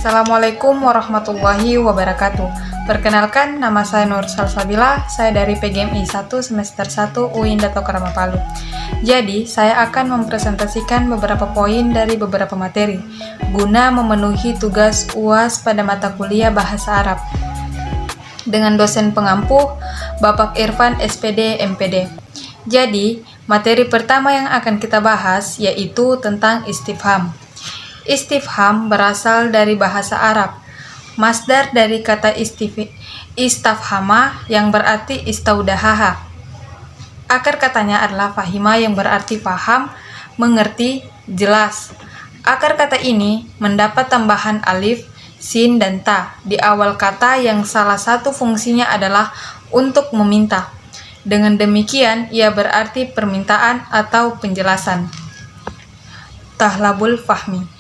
Assalamualaikum warahmatullahi wabarakatuh. Perkenalkan, nama saya Nur Salsabila, saya dari PGMI 1 semester 1 UIN Dato Krama Palu. Jadi, saya akan mempresentasikan beberapa poin dari beberapa materi, guna memenuhi tugas UAS pada mata kuliah Bahasa Arab. Dengan dosen pengampu, Bapak Irfan SPD MPD. Jadi, materi pertama yang akan kita bahas yaitu tentang istifham. Istifham berasal dari bahasa Arab. Masdar dari kata istafhama yang berarti istaudahaha. Akar katanya adalah fahima yang berarti paham, mengerti, jelas. Akar kata ini mendapat tambahan alif, sin, dan ta di awal kata yang salah satu fungsinya adalah untuk meminta. Dengan demikian, ia berarti permintaan atau penjelasan. Tahlabul fahmi.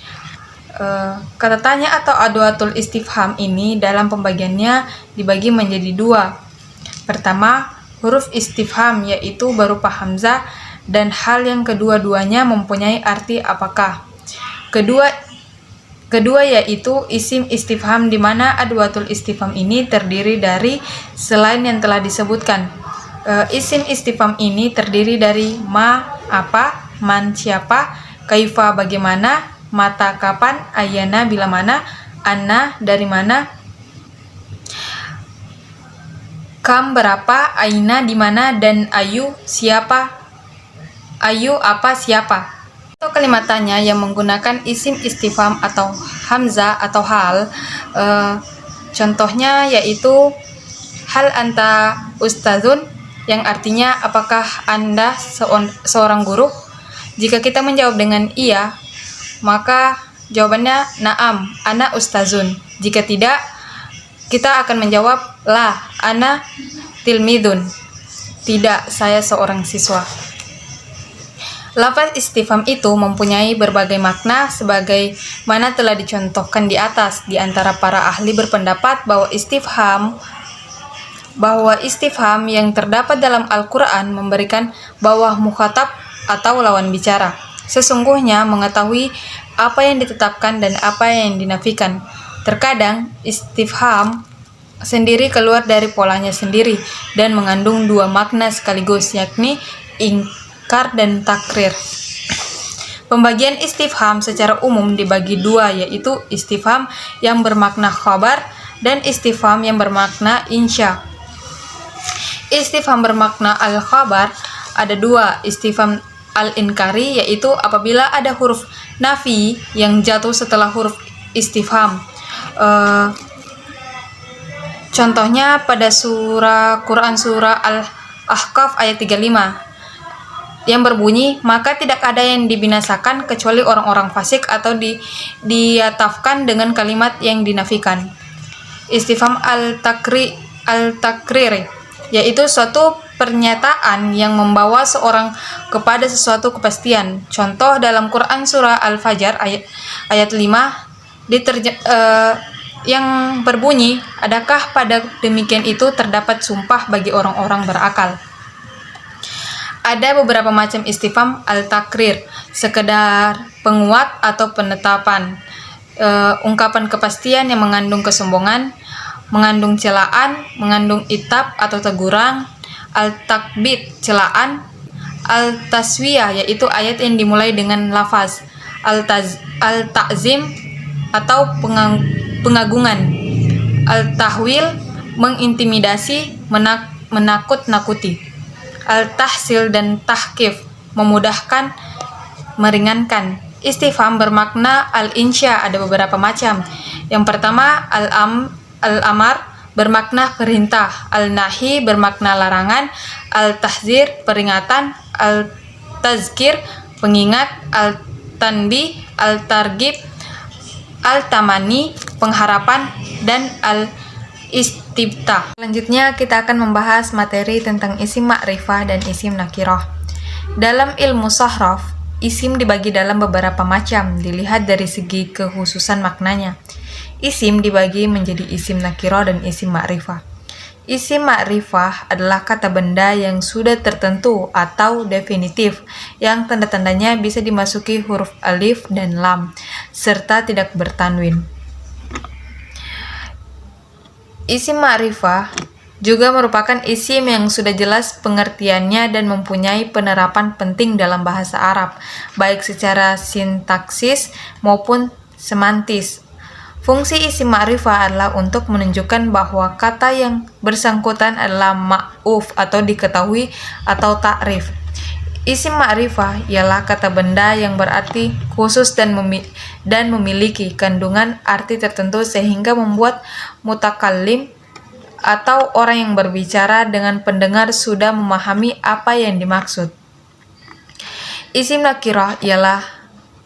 Kata tanya atau adwatul istifham ini dalam pembagiannya dibagi menjadi dua. Pertama, huruf istifham yaitu berupa hamzah dan hal yang kedua-duanya mempunyai arti apakah. Kedua yaitu isim istifham di mana adwatul istifham ini terdiri dari selain yang telah disebutkan. Isim istifham ini terdiri dari ma, apa, man, siapa, kaifa, bagaimana, mata, kapan, ayana, bila mana, anna, dari mana, kam, berapa, aina, di mana, dan ayu, siapa, ayu, apa, siapa. Atau kalimat tanya yang menggunakan isim istifham atau hamzah atau hal, contohnya yaitu hal anta ustazun, yang artinya apakah Anda seorang guru? Jika kita menjawab dengan iya, maka jawabannya na'am, ana ustazun. Jika tidak, kita akan menjawab la, ana tilmidun. Tidak, saya seorang siswa. Lafaz istifham itu mempunyai berbagai makna sebagaimana telah dicontohkan di atas. Di antara para ahli berpendapat bahwa istifham yang terdapat dalam Al-Quran memberikan bawah mukhatab atau lawan bicara. Sesungguhnya mengetahui apa yang ditetapkan dan apa yang dinafikan. Terkadang istifham sendiri keluar dari polanya sendiri dan mengandung dua makna sekaligus, yakni ingkar dan takrir. Pembagian istifham secara umum dibagi dua, yaitu istifham yang bermakna khabar dan istifham yang bermakna insya. Istifham bermakna al-khabar ada dua, istifham al-inkari yaitu apabila ada huruf nafi yang jatuh setelah huruf istifham. Contohnya pada Quran surah Al-Ahqaf ayat 35 yang berbunyi, maka tidak ada yang dibinasakan kecuali orang-orang fasik, atau diatafkan dengan kalimat yang dinafikan. Istifham al-takriri yaitu suatu pernyataan yang membawa seorang kepada sesuatu kepastian. Contoh dalam Quran surah Al-Fajr ayat 5 yang berbunyi, adakah pada demikian itu terdapat sumpah bagi orang-orang berakal. Ada beberapa macam istifham al-takrir, sekedar penguat atau penetapan, ungkapan kepastian yang mengandung kesombongan, mengandung celaan, mengandung itab atau teguran, al-takbit, celaan, al-taswiyah yaitu ayat yang dimulai dengan lafaz, al-ta'zim atau pengagungan, al-tahwil, mengintimidasi, menakut-nakuti, al-tahsil dan tahkif, memudahkan, meringankan. Istifham bermakna al-insya ada beberapa macam. Yang pertama, al-amar bermakna perintah, al-nahi bermakna larangan, al-tahzir peringatan, al-tazkir pengingat, al-tanbih, al-targib, al-tamani pengharapan, dan al-istibta. Selanjutnya kita akan membahas materi tentang isim ma'rifah dan isim nakirah. Dalam ilmu sharaf, isim dibagi dalam beberapa macam dilihat dari segi kekhususan maknanya. Isim dibagi menjadi isim nakirah dan isim ma'rifah. Isim ma'rifah adalah kata benda yang sudah tertentu atau definitif, yang tanda-tandanya bisa dimasuki huruf alif dan lam, serta tidak bertanwin. Isim ma'rifah juga merupakan isim yang sudah jelas pengertiannya dan mempunyai penerapan penting dalam bahasa Arab, baik secara sintaksis maupun semantis. Fungsi isim ma'rifah adalah untuk menunjukkan bahwa kata yang bersangkutan adalah ma'uf atau diketahui atau ta'rif. Isim ma'rifah ialah kata benda yang berarti khusus dan memiliki kandungan arti tertentu sehingga membuat mutakallim atau orang yang berbicara dengan pendengar sudah memahami apa yang dimaksud. Isim nakirah ialah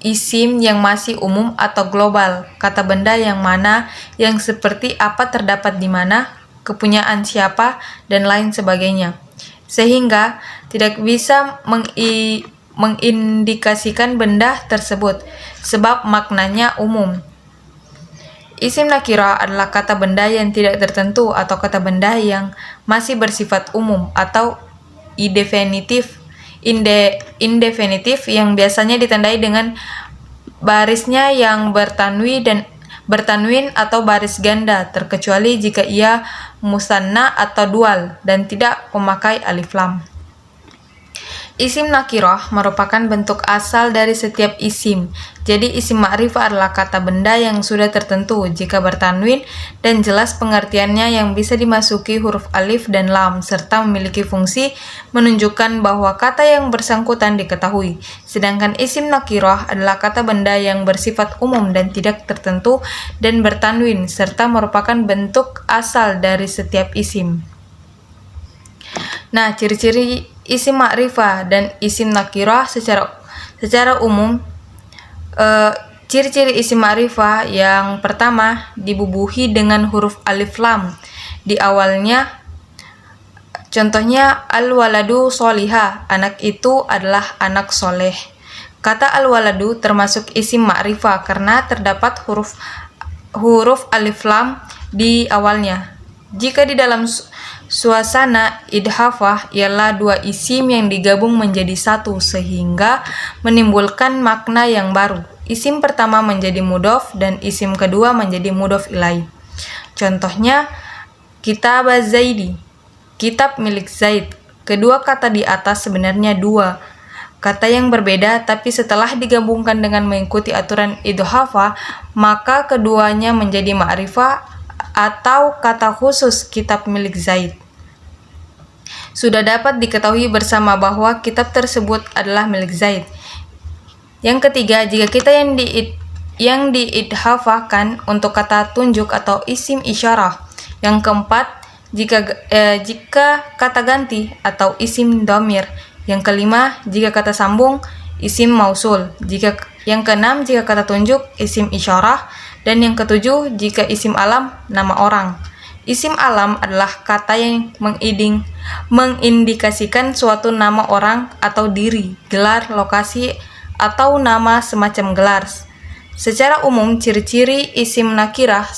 isim yang masih umum atau global, kata benda yang mana, yang seperti apa, terdapat di mana, kepunyaan siapa, dan lain sebagainya, sehingga tidak bisa mengindikasikan benda tersebut, sebab maknanya umum. Isim nakirah adalah kata benda yang tidak tertentu atau kata benda yang masih bersifat umum atau indefinitif yang biasanya ditandai dengan barisnya yang bertanwin atau baris ganda, terkecuali jika ia musanna atau dual dan tidak memakai alif lam. Isim nakirah merupakan bentuk asal dari setiap isim. Jadi isim ma'rifah adalah kata benda yang sudah tertentu jika bertanwin dan jelas pengertiannya yang bisa dimasuki huruf alif dan lam serta memiliki fungsi menunjukkan bahwa kata yang bersangkutan diketahui. Sedangkan isim nakirah adalah kata benda yang bersifat umum dan tidak tertentu dan bertanwin serta merupakan bentuk asal dari setiap isim. Nah, ciri-ciri isim ma'rifah dan isim nakirah secara umum. Ciri-ciri isim ma'rifah yang pertama, dibubuhi dengan huruf alif lam di awalnya. Contohnya, al-waladu soliha, anak itu adalah anak soleh. Kata al-waladu termasuk isim ma'rifah karena terdapat huruf alif lam di awalnya. Jika di dalam suasana idhafah ialah dua isim yang digabung menjadi satu sehingga menimbulkan makna yang baru. Isim pertama menjadi mudhof dan isim kedua menjadi mudhof ilaih. Contohnya, kitab Zaidi, kitab milik Zaid. Kedua kata di atas sebenarnya dua kata yang berbeda, tapi setelah digabungkan dengan mengikuti aturan idhafah, maka keduanya menjadi ma'rifah atau kata khusus kitab milik Zaid. Sudah dapat diketahui bersama bahwa kitab tersebut adalah milik Zaid. Yang ketiga, jika kita yang diidhafahkan untuk kata tunjuk atau isim isyarah. Yang keempat, jika kata ganti atau isim dhamir. Yang kelima, jika kata sambung isim mausul. Yang keenam, jika kata tunjuk isim isyarah. Dan yang ketujuh, jika isim alam nama orang. Isim alam adalah kata yang mengindikasikan suatu nama orang atau diri, gelar, lokasi, atau nama semacam gelar. Secara umum, ciri-ciri isim nakirah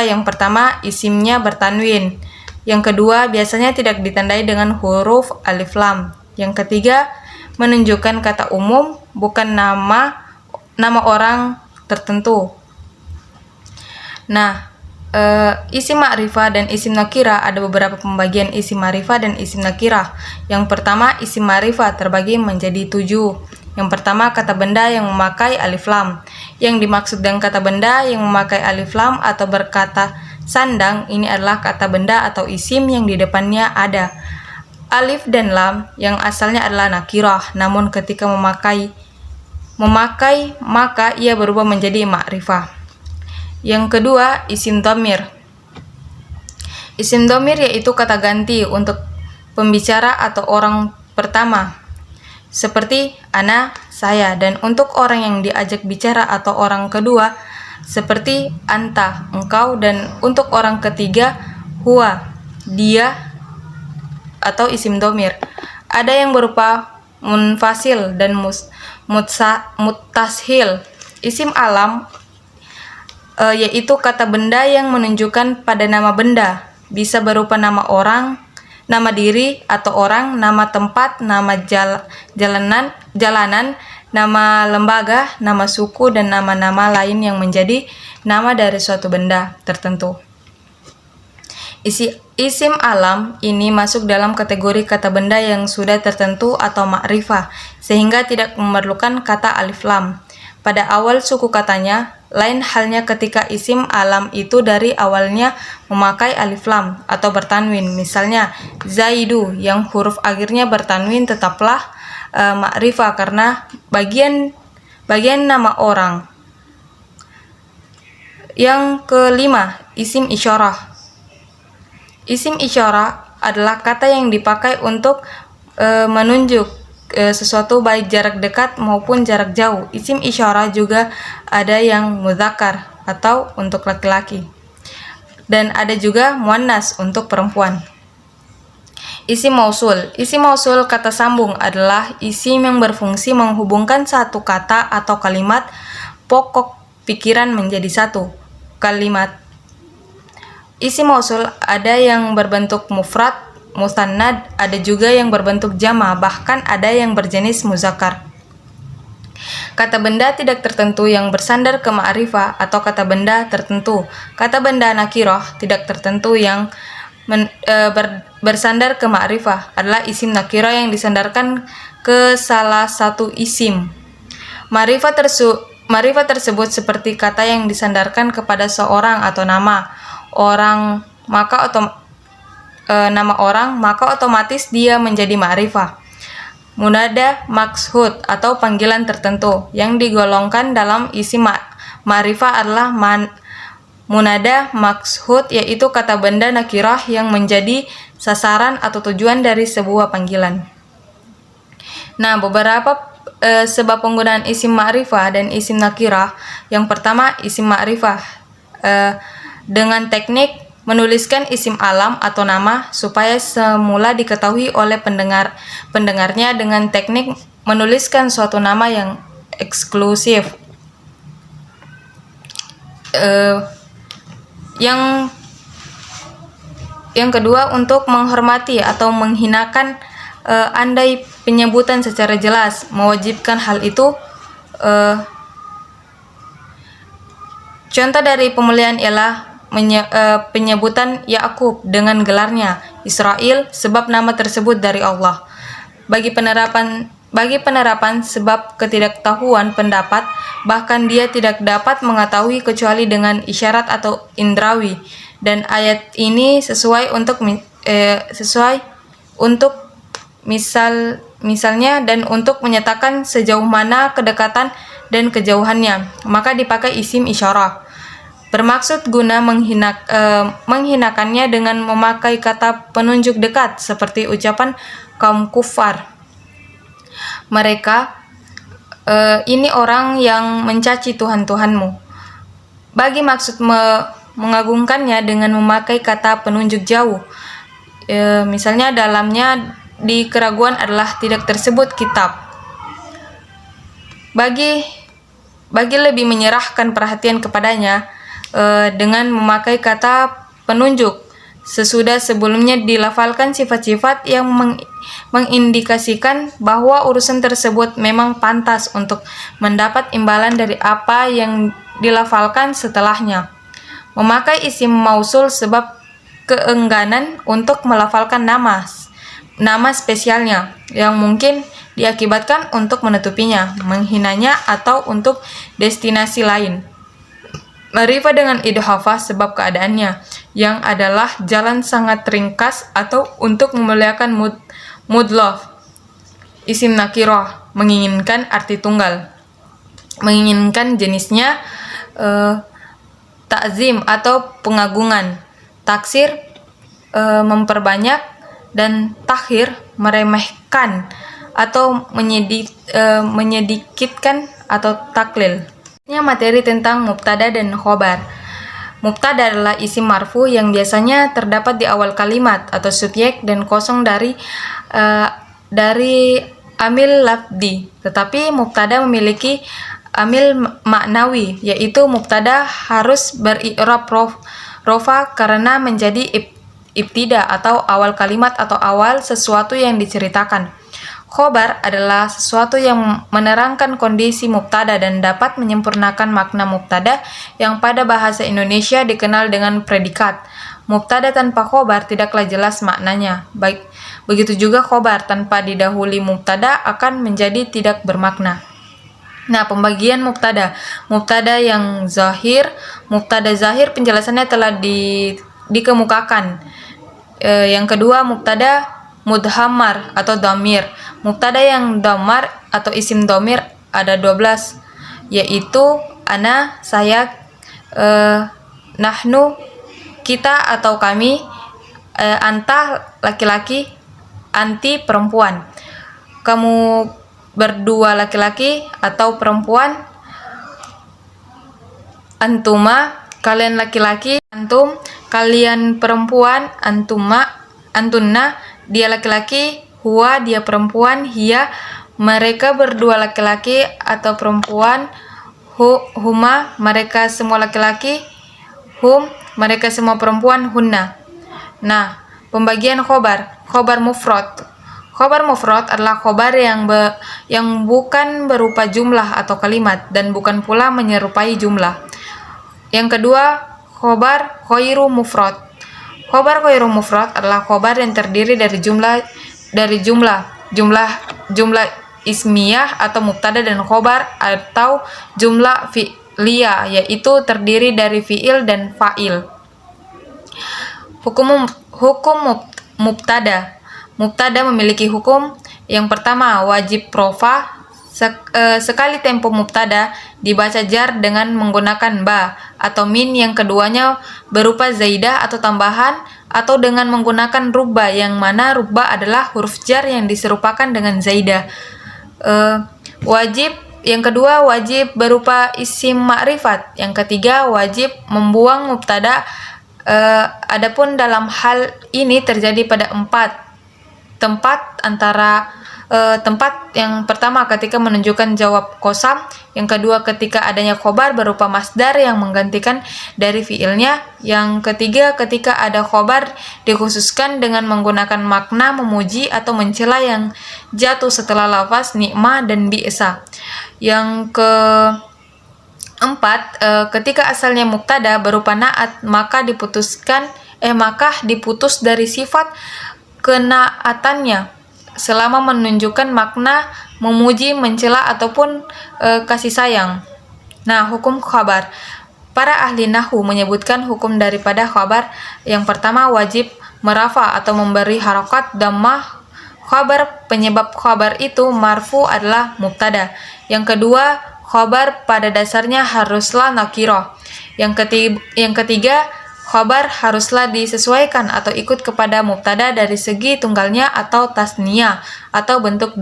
yang pertama, isimnya bertanwin. Yang kedua, biasanya tidak ditandai dengan huruf alif lam. Yang ketiga, menunjukkan kata umum, bukan nama orang tertentu. Nah, isim ma'rifah dan isim nakirah, ada beberapa pembagian isim ma'rifah dan isim nakirah. Yang pertama, isim ma'rifah terbagi menjadi 7. Yang pertama, kata benda yang memakai alif lam. Yang dimaksud dengan kata benda yang memakai alif lam atau berkata sandang, ini adalah kata benda atau isim yang di depannya ada alif dan lam yang asalnya adalah nakirah, namun ketika memakai maka ia berubah menjadi ma'rifah. Yang kedua, isim dhamir. Isim dhamir yaitu kata ganti untuk pembicara atau orang pertama, seperti ana, saya, dan untuk orang yang diajak bicara atau orang kedua, seperti anta, engkau, dan untuk orang ketiga, huwa, dia, atau isim dhamir. Ada yang berupa munfasil dan muttashil. Isim alam yaitu kata benda yang menunjukkan pada nama benda, bisa berupa nama orang, nama diri atau orang, nama tempat, nama jalanan, nama lembaga, nama suku, dan nama-nama lain yang menjadi nama dari suatu benda tertentu. Isim alam ini masuk dalam kategori kata benda yang sudah tertentu atau ma'rifah, sehingga tidak memerlukan kata alif lam pada awal suku katanya. Lain halnya ketika isim alam itu dari awalnya memakai alif lam atau bertanwin. Misalnya Zaidu yang huruf akhirnya bertanwin tetaplah ma'rifah karena bagian nama orang. Yang kelima, isim isyarah. Isim isyarah adalah kata yang dipakai untuk menunjuk sesuatu baik jarak dekat maupun jarak jauh. Isim isyarah juga ada yang mudzakkar atau untuk laki-laki, dan ada juga muannas untuk perempuan. Isim mausul. Isim mausul kata sambung adalah isim yang berfungsi menghubungkan satu kata atau kalimat pokok pikiran menjadi satu kalimat. Isim mausul ada yang berbentuk mufrad, mustannad, ada juga yang berbentuk jama', bahkan ada yang berjenis muzakkar. Kata benda tidak tertentu yang bersandar ke ma'rifah atau kata benda tertentu. Kata benda nakirah tidak tertentu yang bersandar ke ma'rifah adalah isim nakirah yang disandarkan ke salah satu isim. Ma'rifah tersebut seperti kata yang disandarkan kepada seorang atau nama orang, maka otomatis dia menjadi ma'rifah. Munada makshud atau panggilan tertentu yang digolongkan dalam isim ma'rifah adalah munada makshud, yaitu kata benda nakirah yang menjadi sasaran atau tujuan dari sebuah panggilan. Nah, beberapa sebab penggunaan isim ma'rifah dan isim nakirah. Yang pertama, isim ma'rifah dengan teknik menuliskan isim alam atau nama supaya semula diketahui oleh pendengarnya dengan teknik menuliskan suatu nama yang eksklusif. Yang kedua, untuk menghormati atau menghinakan andai penyebutan secara jelas mewajibkan hal itu. Contoh dari pemuliaan ialah penyebutan Yakub dengan gelarnya Israel sebab nama tersebut dari Allah. Bagi penerapan sebab ketidaktahuan pendapat, bahkan dia tidak dapat mengetahui kecuali dengan isyarat atau indrawi, dan ayat ini sesuai untuk misalnya dan untuk menyatakan sejauh mana kedekatan dan kejauhannya, maka dipakai isim isyarah. Bermaksud guna menghinakannya dengan memakai kata penunjuk dekat seperti ucapan kaum kufar. Mereka ini orang yang mencaci Tuhan-Tuhanmu. Bagi maksud mengagungkannya dengan memakai kata penunjuk jauh. Misalnya dalamnya di keraguan adalah tidak tersebut kitab. Bagi lebih menyerahkan perhatian kepadanya dengan memakai kata penunjuk sesudah sebelumnya dilafalkan sifat-sifat yang mengindikasikan bahwa urusan tersebut memang pantas untuk mendapat imbalan dari apa yang dilafalkan setelahnya. Memakai isim mausul sebab keengganan untuk melafalkan nama spesialnya yang mungkin diakibatkan untuk menutupinya, menghinanya, atau untuk destinasi lain. Ma'rifah dengan idhofah sebab keadaannya yang adalah jalan sangat ringkas atau untuk memuliakan mudlof. Isim nakirah menginginkan arti tunggal, menginginkan jenisnya ta'zim atau pengagungan, taksir memperbanyak, dan takhir meremehkan atau menyedikitkan atau taklil. Ini materi tentang mubtada dan khobar. Mubtada adalah isim marfu yang biasanya terdapat di awal kalimat atau subjek dan kosong dari amil lafdi. Tetapi mubtada memiliki amil maknawi, yaitu mubtada harus beri'rab rofa karena menjadi ibtida atau awal kalimat atau awal sesuatu yang diceritakan. Khobar adalah sesuatu yang menerangkan kondisi mubtada dan dapat menyempurnakan makna mubtada yang pada bahasa Indonesia dikenal dengan predikat. Mubtada tanpa khobar tidaklah jelas maknanya. Begitu juga khobar tanpa didahului mubtada akan menjadi tidak bermakna. Nah, pembagian mubtada. Mubtada yang zahir. Mubtada zahir penjelasannya telah dikemukakan. Yang kedua, mubtada mudhammar atau dhamir. Mubtada yang dhamar atau isim dhamir ada 12, yaitu ana, saya, nahnu, kita atau kami, anta laki-laki, anti perempuan, kamu berdua laki-laki atau perempuan, antuma kalian laki-laki, antum kalian perempuan, antuma antunna dia laki-laki, huwa dia perempuan, hiya mereka berdua laki-laki atau perempuan, huma mereka semua laki-laki, hum mereka semua perempuan, hunna. Nah, pembagian khobar. Khobar mufrad. Khobar mufrad adalah khobar yang bukan berupa jumlah atau kalimat dan bukan pula menyerupai jumlah. Yang kedua, khobar khairu mufrad. Khobar khairu mufrad adalah khobar yang terdiri dari jumlah ismiyah atau mubtada dan khobar atau jumlah fi'liyah, yaitu terdiri dari fi'il dan fa'il. Hukum mubtada. Mubtada memiliki hukum. Yang pertama, wajib rofa. Sekali tempo mubtada dibaca jar dengan menggunakan ba atau min, yang keduanya berupa zaidah atau tambahan, atau dengan menggunakan rubba, yang mana rubba adalah huruf jar yang diserupakan dengan zaidah. Yang kedua, wajib berupa isim ma'rifat. Yang ketiga, wajib membuang mubtada. Adapun dalam hal ini terjadi pada 4 tempat, tempat yang pertama ketika menunjukkan jawab qasam, yang kedua ketika adanya khobar berupa masdar yang menggantikan dari fiilnya, yang ketiga ketika ada khobar dikhususkan dengan menggunakan makna memuji atau mencela yang jatuh setelah lafaz ni'mah dan bi'sa. Yang keempat, ketika asalnya mubtada berupa na'at maka diputus dari sifat kenaatannya selama menunjukkan makna memuji, mencela ataupun kasih sayang. Nah, hukum khabar. Para ahli nahwu menyebutkan hukum daripada khabar. Yang pertama, wajib merafa atau memberi harokat dhammah khabar. Penyebab khabar itu marfu adalah mubtada. Yang kedua, khabar pada dasarnya haruslah nakirah. Yang ketiga, khabar haruslah disesuaikan atau ikut kepada mubtada dari segi tunggalnya atau tasniyah atau bentuk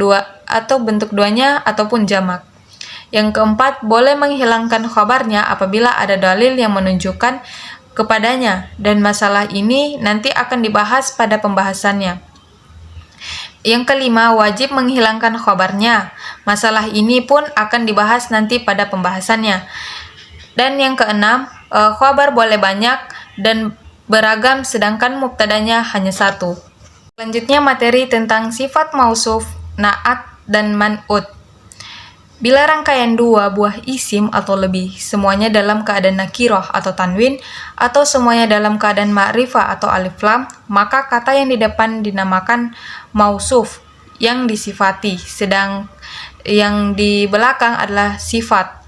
duanya ataupun jamak. Yang keempat, boleh menghilangkan khabarnya apabila ada dalil yang menunjukkan kepadanya, dan masalah ini nanti akan dibahas pada pembahasannya. Yang kelima, wajib menghilangkan khabarnya. Masalah ini pun akan dibahas nanti pada pembahasannya. Dan yang keenam, khabar boleh banyak dan beragam sedangkan mubtadanya hanya satu. Selanjutnya materi tentang sifat mausuf, na'at, dan man'ut. Bila rangkaian 2 buah isim atau lebih, semuanya dalam keadaan nakirah atau tanwin, atau semuanya dalam keadaan ma'rifah atau alif lam, maka kata yang di depan dinamakan mausuf yang disifati, sedang yang di belakang adalah sifat.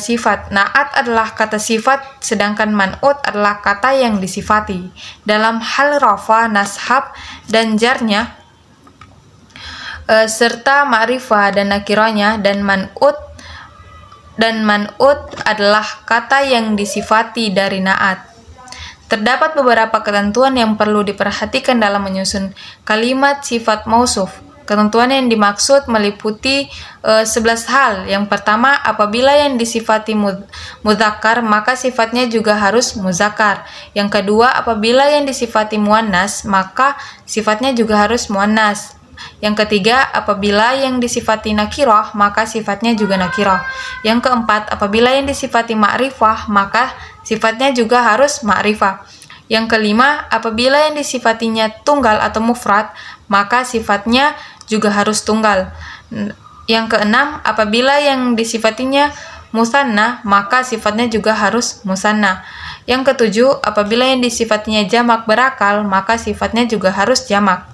Sifat na'at adalah kata sifat, sedangkan man'ut adalah kata yang disifati. Dalam hal rafa, nashab, dan jarnya, serta ma'rifah dan nakiranya, dan man'ut adalah kata yang disifati dari na'at. Terdapat beberapa ketentuan yang perlu diperhatikan dalam menyusun kalimat sifat mausuf. Ketentuan yang dimaksud meliputi 11 hal. Yang pertama, apabila yang disifati mudzakkar, maka sifatnya juga harus muzakkar. Yang kedua, apabila yang disifati muannas, maka sifatnya juga harus muannas. Yang ketiga, apabila yang disifati nakirah, maka sifatnya juga nakirah. Yang keempat, apabila yang disifati ma'rifah, maka sifatnya juga harus ma'rifah. Yang kelima, apabila yang disifatinya tunggal atau mufrad, maka sifatnya juga harus tunggal. Yang keenam, apabila yang disifatinya musanna, maka sifatnya juga harus musanna. Yang ketujuh, apabila yang disifatinya jamak berakal, maka sifatnya juga harus jamak.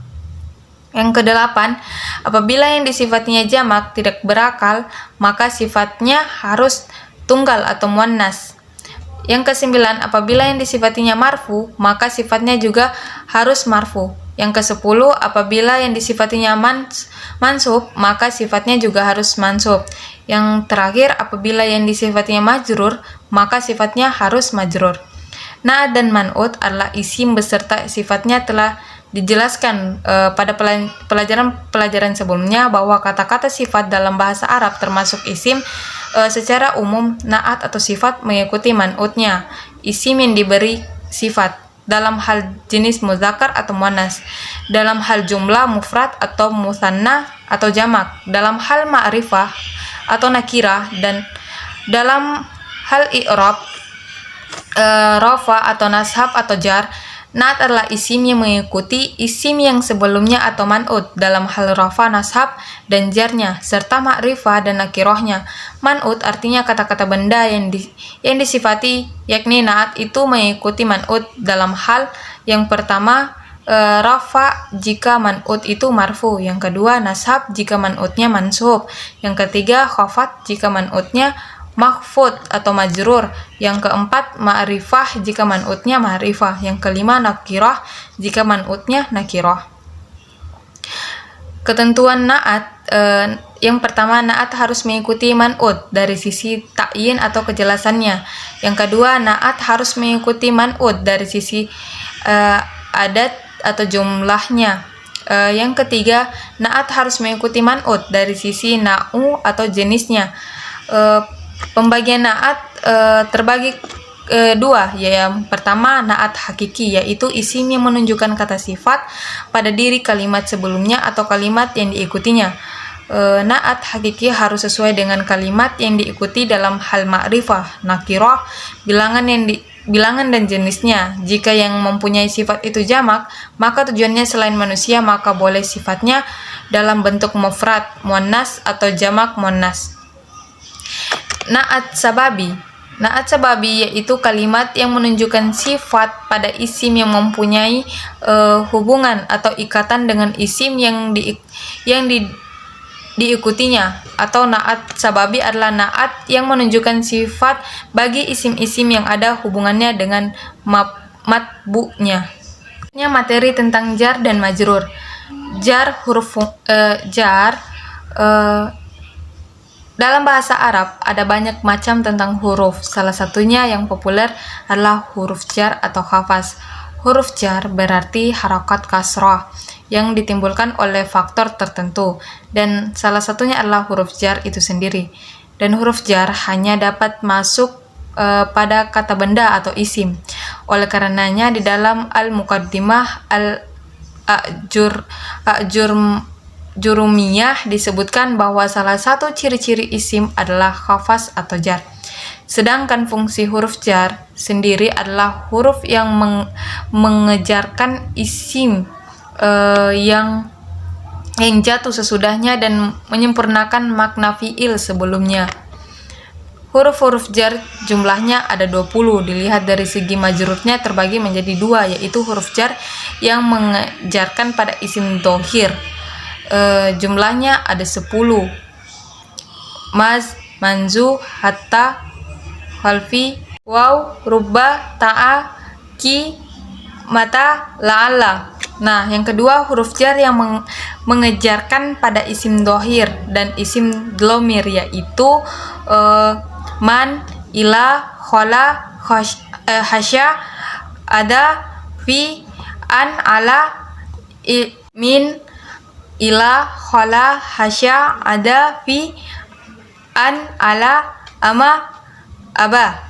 Yang kedelapan, apabila yang disifatinya jamak tidak berakal, maka sifatnya harus tunggal atau muannas. Yang kesembilan, apabila yang disifatinya marfu, maka sifatnya juga harus marfu. Yang kesepuluh, apabila yang disifatinya mansub, maka sifatnya juga harus mansub. Yang terakhir, apabila yang disifatinya majrur, maka sifatnya harus majrur. Na'at dan man'ut adalah isim beserta sifatnya telah dijelaskan pada pelajaran sebelumnya bahwa kata-kata sifat dalam bahasa Arab termasuk isim. Secara umum, na'at atau sifat mengikuti man'utnya, isim yang diberi sifat dalam hal jenis muzakkar atau muannas, dalam hal jumlah mufrad atau musanna atau jamak, dalam hal ma'rifah atau nakirah, dan dalam hal i'rab, rafa atau nashab atau jar. Na'at adalah isim yang mengikuti isim yang sebelumnya atau man'ut dalam hal rafa, nashab, dan jarnya, serta ma'rifah dan nakirahnya. Man'ut artinya kata-kata benda yang disifati, yakni na'at itu mengikuti man'ut dalam hal yang pertama, rafa jika man'ut itu marfu, yang kedua nashab jika man'utnya mansub, yang ketiga khafat jika man'utnya makhfud atau majrur, yang keempat ma'rifah jika man'utnya ma'rifah, yang kelima nakirah jika man'utnya nakirah. Ketentuan na'at, yang pertama, na'at harus mengikuti man'ut dari sisi ta'yin atau kejelasannya. Yang kedua, na'at harus mengikuti man'ut dari sisi adat atau jumlahnya. Yang ketiga, na'at harus mengikuti man'ut dari sisi na'u atau jenisnya. Pembagian na'at terbagi dua, yang pertama na'at hakiki, yaitu isim yang menunjukkan kata sifat pada diri kalimat sebelumnya atau kalimat yang diikutinya. Na'at hakiki harus sesuai dengan kalimat yang diikuti dalam hal ma'rifah, nakirah, bilangan dan jenisnya. Jika yang mempunyai sifat itu jamak, maka tujuannya selain manusia, maka boleh sifatnya dalam bentuk mufrad, muannas atau jamak muannas. Na'at sababi. Na'at sababi yaitu kalimat yang menunjukkan sifat pada isim yang mempunyai hubungan atau ikatan dengan isim yang diikutinya. Atau na'at sababi adalah na'at yang menunjukkan sifat bagi isim-isim yang ada hubungannya dengan matbu'nya. Materi tentang jar dan majrur. Dalam bahasa Arab ada banyak macam tentang huruf. Salah satunya yang populer adalah huruf jar atau khafas. Huruf jar berarti harakat kasrah yang ditimbulkan oleh faktor tertentu, dan salah satunya adalah huruf jar itu sendiri. Dan huruf jar hanya dapat masuk pada kata benda atau isim. Oleh karenanya di dalam Al-Muqaddimah Jurumiyah disebutkan bahwa salah satu ciri-ciri isim adalah khafas atau jar. Sedangkan fungsi huruf jar sendiri adalah huruf yang mengejarkan isim yang jatuh sesudahnya dan menyempurnakan makna fi'il sebelumnya. Huruf-huruf jar jumlahnya ada 20. Dilihat dari segi majrurnya terbagi menjadi dua, yaitu huruf jar yang mengejarkan pada isim dhohir. Jumlahnya ada 10. Maz, manzu, hatta, khalfi, waw, rubba, ta'a, ki, mata, la'alla. Nah, yang kedua huruf jar yang mengejarkan pada isim dhohir dan isim dlomir, yaitu man, ila, khola, hasya, ada, fi, an, ala, min, ila, khola, hasya, ada, fi, an, ala, ama, aba.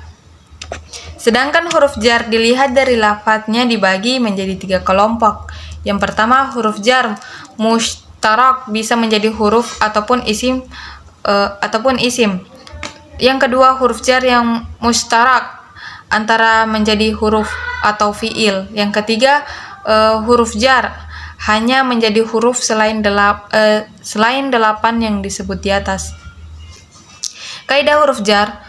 Sedangkan huruf jar dilihat dari lafadznya dibagi menjadi 3 kelompok. Yang pertama, huruf jar mushtarak bisa menjadi huruf ataupun isim. Yang kedua, huruf jar yang mushtarak antara menjadi huruf atau fiil. Yang ketiga, huruf jar hanya menjadi huruf selain delapan yang disebut di atas. Kaidah huruf jar.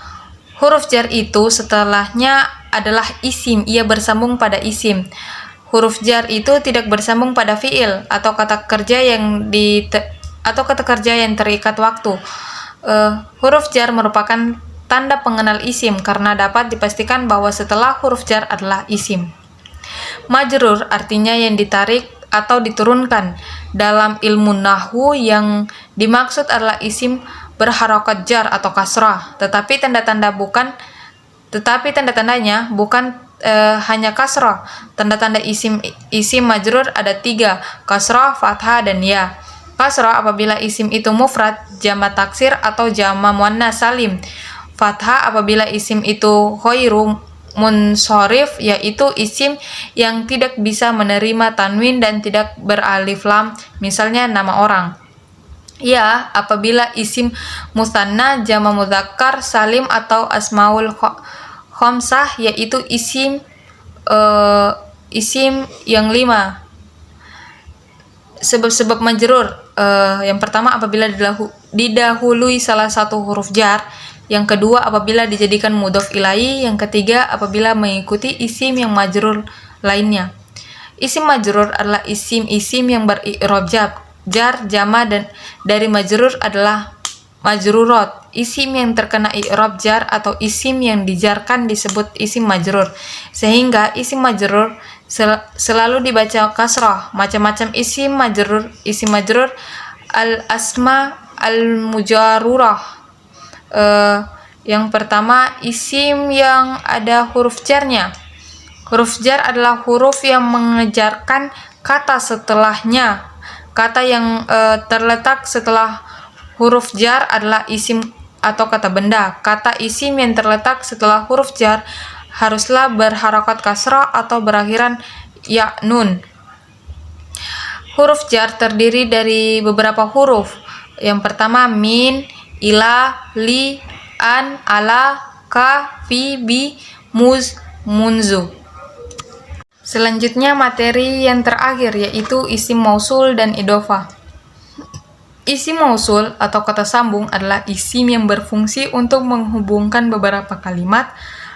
Huruf jar itu setelahnya adalah isim, ia bersambung pada isim. Huruf jar itu tidak bersambung pada fiil atau kata kerja yang terikat waktu. Huruf jar merupakan tanda pengenal isim karena dapat dipastikan bahwa setelah huruf jar adalah isim. Majrur artinya yang ditarik atau diturunkan. Dalam ilmu nahwu yang dimaksud adalah isim berharokat jar atau kasrah, tetapi tanda-tandanya bukan hanya kasrah. Tanda-tanda isim majrur ada 3, kasrah, fathah, dan ya. Kasrah apabila isim itu mufrad, jamak taksir atau jamak muannas salim. Fathah apabila isim itu khairu munsharif, yaitu isim yang tidak bisa menerima tanwin dan tidak beralif lam, misalnya nama orang. Ya, apabila isim musanna, jamak mudzakkar salim atau asmaul khamsah, yaitu isim yang 5. Sebab-sebab majrur. Yang pertama apabila didahului salah satu huruf jar, yang kedua apabila dijadikan mudhof ilaihi, yang ketiga apabila mengikuti isim yang majrur lainnya. Isim majrur adalah isim-isim yang beri'rab jar, jama, dan dari majrur adalah majrurat. Isim yang terkena i'rab jar atau isim yang dijarkan disebut isim majrur, sehingga isim majrur selalu dibaca kasrah. Macam-macam isim majrur al-asma al-mujarurah. Yang pertama, isim yang ada huruf jarnya. Huruf jar adalah huruf yang mengejarkan kata setelahnya. Kata yang terletak setelah huruf jar adalah isim atau kata benda. Kata isim yang terletak setelah huruf jar haruslah berharakat kasrah atau berakhiran ya nun. Huruf jar terdiri dari beberapa huruf. Yang pertama min, ila, li, an, ala, ka, fi, bi, muz, munzu. Selanjutnya materi yang terakhir yaitu isim mausul dan idhofah. Isim mausul atau kata sambung adalah isim yang berfungsi untuk menghubungkan beberapa kalimat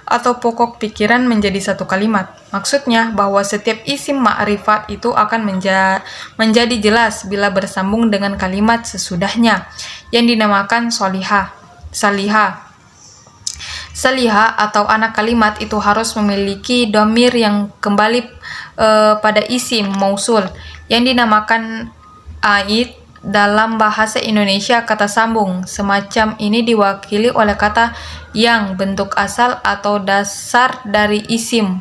atau pokok pikiran menjadi satu kalimat. Maksudnya bahwa setiap isim ma'rifat itu akan menjadi jelas bila bersambung dengan kalimat sesudahnya yang dinamakan salihah. Salihah atau anak kalimat itu harus memiliki dhamir yang kembali pada isim mausul yang dinamakan aid. Dalam bahasa Indonesia, kata sambung semacam ini diwakili oleh kata yang bentuk asal atau dasar dari isim.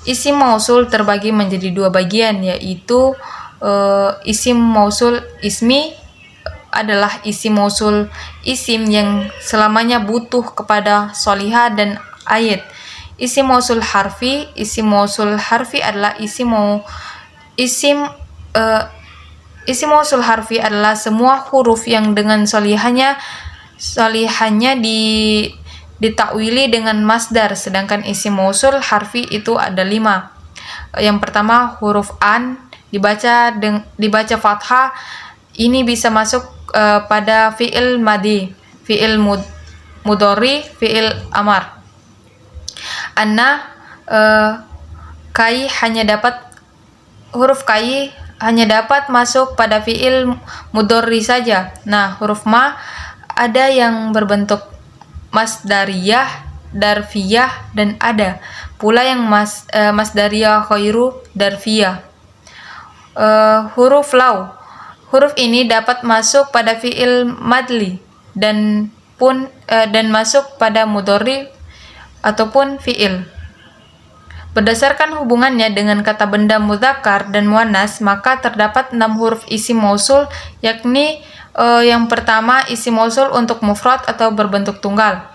Isim mausul terbagi menjadi 2 bagian, yaitu isim mausul ismi adalah isim mausul isim yang selamanya butuh kepada salihah dan aid. Isim mausul harfi adalah isim mausul harfi adalah semua huruf yang dengan salihahnya ditakwili dengan masdar, sedangkan isim mausul harfi itu ada 5. Yang pertama huruf an dibaca fathah, ini bisa masuk pada fi'il madi, fi'il mudhari, fi'il amar. Huruf kai hanya dapat masuk pada fi'il mudhari saja. Nah, huruf ma ada yang berbentuk masdariyah, darfiyah, dan ada pula yang masdariyah khairu darfiyah. Huruf lau. Huruf ini dapat masuk pada fi'il madli dan masuk pada mudhari ataupun fi'il. Berdasarkan hubungannya dengan kata benda mudzakkar dan muannas, maka terdapat 6 huruf isim mausul, yakni yang pertama isim mausul untuk mufrad atau berbentuk tunggal.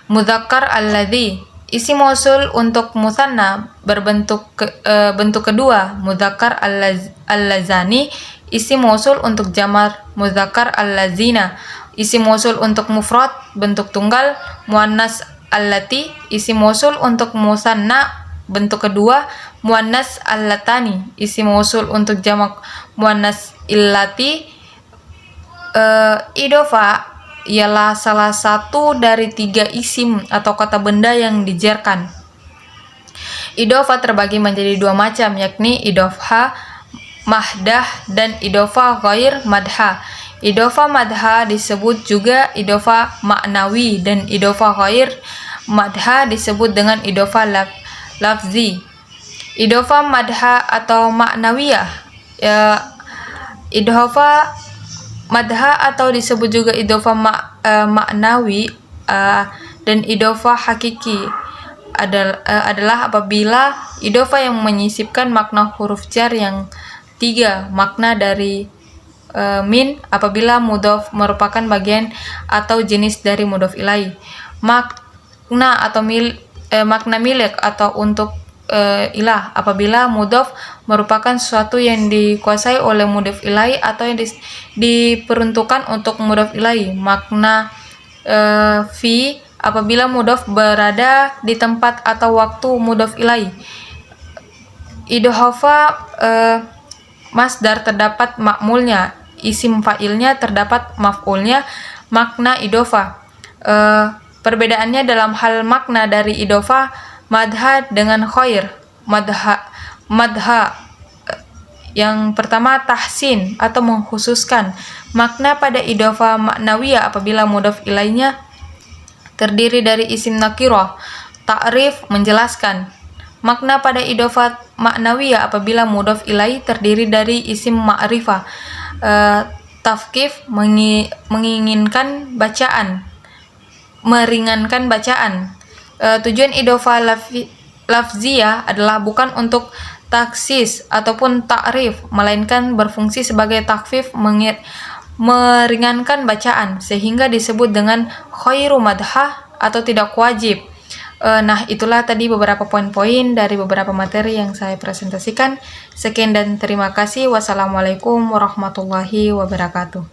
Mudzakkar alladzi. Isim mausul untuk musanna bentuk kedua, mudzakkar allazani. Isim mausul untuk jamar, mudzakkar allazina. isim mausul untuk mufrad bentuk tunggal, muannas allati, isim mausul untuk musanna bentuk kedua, muannas allatani, isim mausul untuk jamak muannas illati. Idofa ialah salah satu dari 3 isim atau kata benda yang dijerkan. Idofa terbagi menjadi 2 macam, yakni idofa mahdah dan idofa ghair madha. Idofa madha disebut juga idofa maknawi dan idofa ghair madha disebut dengan idofa lafzi. Idofa madha atau maknawiyah, idofa madha atau disebut juga idofa maknawi dan idofa hakiki adalah apabila idofa yang menyisipkan makna huruf jar yang 3 makna dari min apabila mudhof merupakan bagian atau jenis dari mudhof ilaih, makna atau makna milik atau untuk ilah apabila mudhof merupakan sesuatu yang dikuasai oleh mudhof ilaih atau yang diperuntukkan untuk mudhof ilaih, makna fi apabila mudhof berada di tempat atau waktu mudhof ilaih. Idhofa masdar terdapat makmulnya, isim fa'ilnya terdapat maf'ulnya, makna idofa. Perbedaannya dalam hal makna dari idofa madha dengan khair. Madha yang pertama tahsin atau mengkhususkan. Makna pada idofa maknawiyah apabila mudhof ilaihnya terdiri dari isim nakirah, ta'rif menjelaskan. Makna pada idofa maknawiyah apabila mudhof ilaih terdiri dari isim ma'rifah, tafkif menginginkan bacaan, meringankan bacaan. Tujuan idofa lafziyah adalah bukan untuk taksis ataupun ta'rif, melainkan berfungsi sebagai takfif, meringankan bacaan, sehingga disebut dengan khairu madhah atau tidak wajib. Nah, itulah tadi beberapa poin-poin dari beberapa materi yang saya presentasikan. Sekian dan terima kasih. Wassalamualaikum warahmatullahi wabarakatuh.